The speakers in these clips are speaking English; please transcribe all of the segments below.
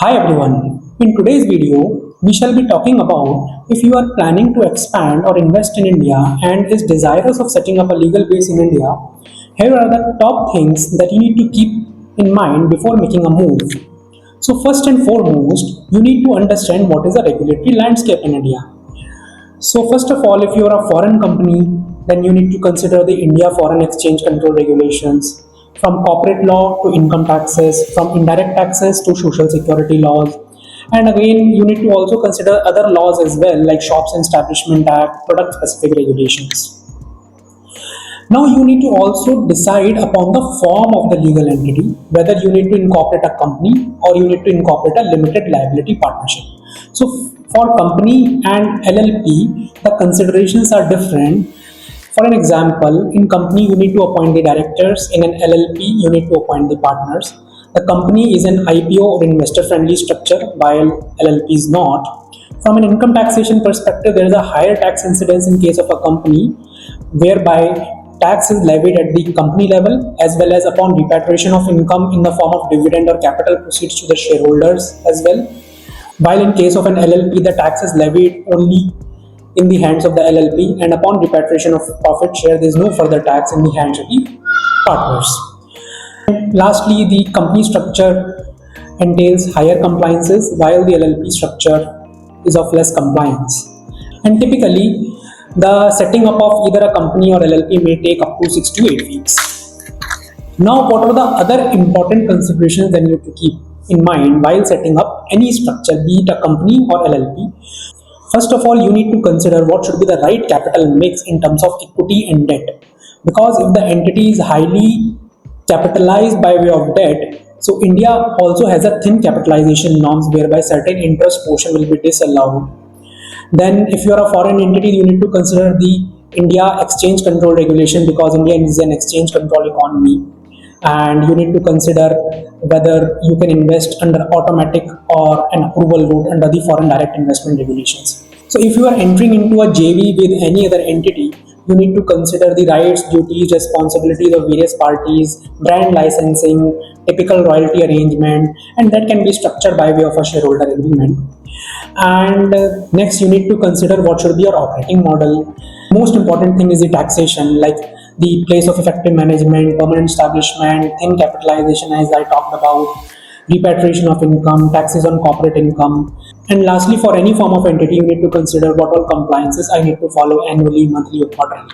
Hi everyone, in today's video, we shall be talking about if you are planning to expand or invest in India and is desirous of setting up a legal base in India. Here are the top things that you need to keep in mind before making a move. So first and foremost, you need to understand what is the regulatory landscape in India. So first of all, if you are a foreign company, then you need to consider the India Foreign Exchange Control Regulations, from corporate law to income taxes, from indirect taxes to social security laws. And again, you need to also consider other laws as well, like Shops and Establishment Act, product specific regulations. Now you need to also decide upon the form of the legal entity, whether you need to incorporate a company or you need to incorporate a limited liability partnership. So for company and LLP, the considerations are different. For an example, in company you need to appoint the directors, in an LLP you need to appoint the partners. The company is an IPO or investor friendly structure while LLP is not. From an income taxation perspective, there is a higher tax incidence in case of a company whereby tax is levied at the company level as well as upon repatriation of income in the form of dividend or capital proceeds to the shareholders as well. While in case of an LLP, the tax is levied only in the hands of the LLP, and upon repatriation of profit share, there is no further tax in the hands of the partners. And lastly, the company structure entails higher compliances while the LLP structure is of less compliance. And typically, the setting up of either a company or LLP may take up to 6 to 8 weeks. Now, what are the other important considerations that you need to keep in mind while setting up any structure, be it a company or LLP? First of all, you need to consider what should be the right capital mix in terms of equity and debt. Because if the entity is highly capitalized by way of debt, so India also has a thin capitalization norms whereby certain interest portion will be disallowed. Then if you are a foreign entity, you need to consider the India exchange control regulation because India is an exchange control economy, and you need to consider whether you can invest under automatic or an approval route under the foreign direct investment regulations. So if you are entering into a JV with any other entity, you need to consider the rights, duties, responsibilities of various parties, brand licensing, typical royalty arrangement, and that can be structured by way of a shareholder agreement. And next, you need to consider what should be your operating model. Most important thing is the taxation, like the place of effective management, permanent establishment, thin capitalization, as I talked about, repatriation of income, taxes on corporate income. And lastly, for any form of entity, you need to consider what all compliances I need to follow annually, monthly, or quarterly.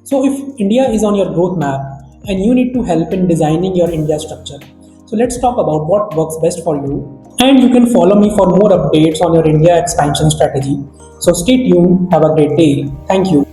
So if India is on your growth map and you need to help in designing your India structure, so let's talk about what works best for you. And you can follow me for more updates on your India expansion strategy. So stay tuned. Have a great day. Thank you.